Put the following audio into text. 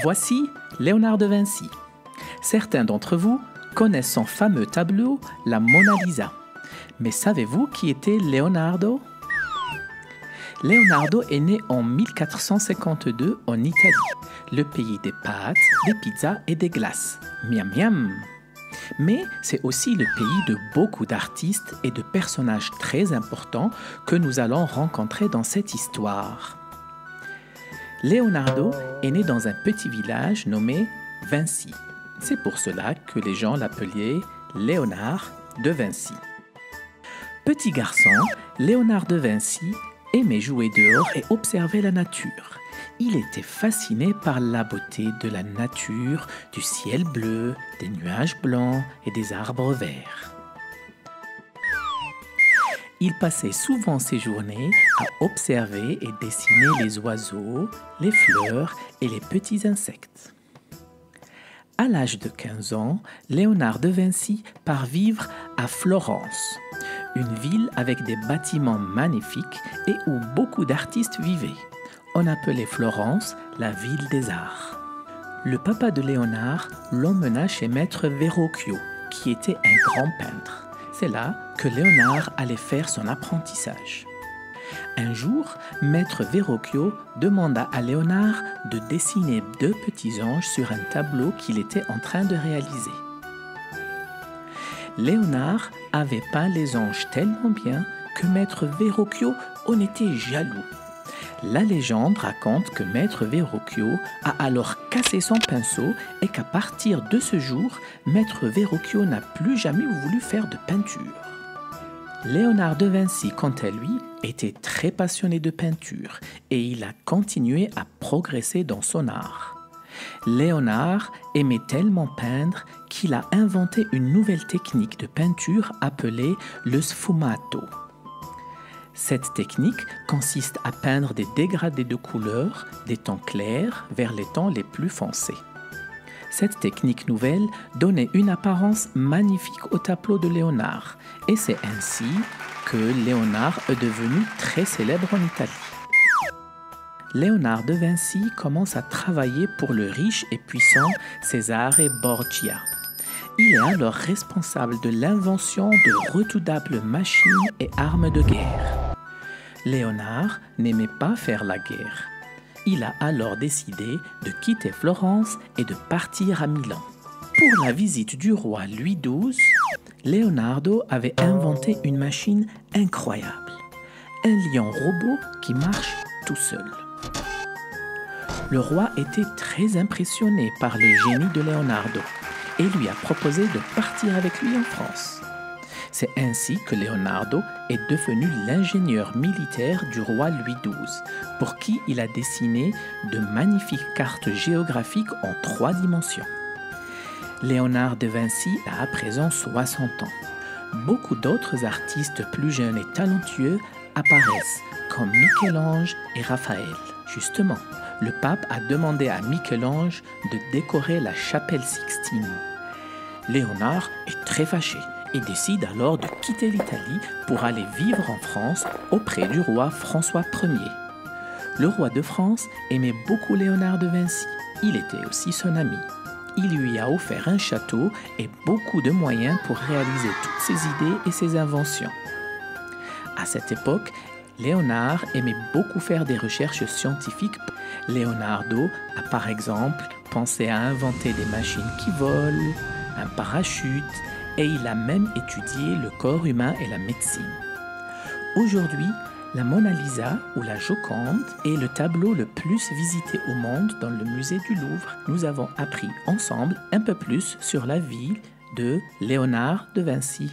Voici Léonard de Vinci. Certains d'entre vous connaissent son fameux tableau, la Mona Lisa. Mais savez-vous qui était Leonardo? Leonardo est né en 1452 en Italie, le pays des pâtes, des pizzas et des glaces. Miam miam! Mais c'est aussi le pays de beaucoup d'artistes et de personnages très importants que nous allons rencontrer dans cette histoire. Leonardo est né dans un petit village nommé Vinci. C'est pour cela que les gens l'appelaient Léonard de Vinci. Petit garçon, Léonard de Vinci aimait jouer dehors et observer la nature. Il était fasciné par la beauté de la nature, du ciel bleu, des nuages blancs et des arbres verts. Il passait souvent ses journées à observer et dessiner les oiseaux, les fleurs et les petits insectes. À l'âge de 15 ans, Léonard de Vinci part vivre à Florence, une ville avec des bâtiments magnifiques et où beaucoup d'artistes vivaient. On appelait Florence la ville des arts. Le papa de Léonard l'emmena chez maître Verrocchio, qui était un grand peintre. C'est là que Léonard allait faire son apprentissage. Un jour, maître Verrocchio demanda à Léonard de dessiner 2 petits anges sur un tableau qu'il était en train de réaliser. Léonard avait peint les anges tellement bien que maître Verrocchio en était jaloux. La légende raconte que maître Verrocchio a alors cassé son pinceau et qu'à partir de ce jour, maître Verrocchio n'a plus jamais voulu faire de peinture. Léonard de Vinci, quant à lui, était très passionné de peinture et il a continué à progresser dans son art. Léonard aimait tellement peindre qu'il a inventé une nouvelle technique de peinture appelée le sfumato. Cette technique consiste à peindre des dégradés de couleurs des tons clairs vers les tons les plus foncés. Cette technique nouvelle donnait une apparence magnifique au tableau de Léonard et c'est ainsi que Léonard est devenu très célèbre en Italie. Léonard de Vinci commence à travailler pour le riche et puissant Cesare Borgia. Il est alors responsable de l'invention de redoutables machines et armes de guerre. Léonard n'aimait pas faire la guerre. Il a alors décidé de quitter Florence et de partir à Milan. Pour la visite du roi Louis XII, Leonardo avait inventé une machine incroyable, un lion robot qui marche tout seul. Le roi était très impressionné par le génie de Leonardo et lui a proposé de partir avec lui en France. C'est ainsi que Leonardo est devenu l'ingénieur militaire du roi Louis XII, pour qui il a dessiné de magnifiques cartes géographiques en 3 dimensions. Léonard de Vinci a à présent 60 ans. Beaucoup d'autres artistes plus jeunes et talentueux apparaissent, comme Michel-Ange et Raphaël. Justement, le pape a demandé à Michel-Ange de décorer la chapelle Sixtine. Léonard est très fâché et décide alors de quitter l'Italie pour aller vivre en France auprès du roi François Ier. Le roi de France aimait beaucoup Léonard de Vinci. Il était aussi son ami. Il lui a offert un château et beaucoup de moyens pour réaliser toutes ses idées et ses inventions. À cette époque, Léonard aimait beaucoup faire des recherches scientifiques. Leonardo a par exemple pensé à inventer des machines qui volent, un parachute, et il a même étudié le corps humain et la médecine. Aujourd'hui, la Mona Lisa ou la Joconde est le tableau le plus visité au monde dans le musée du Louvre. Nous avons appris ensemble un peu plus sur la vie de Léonard de Vinci.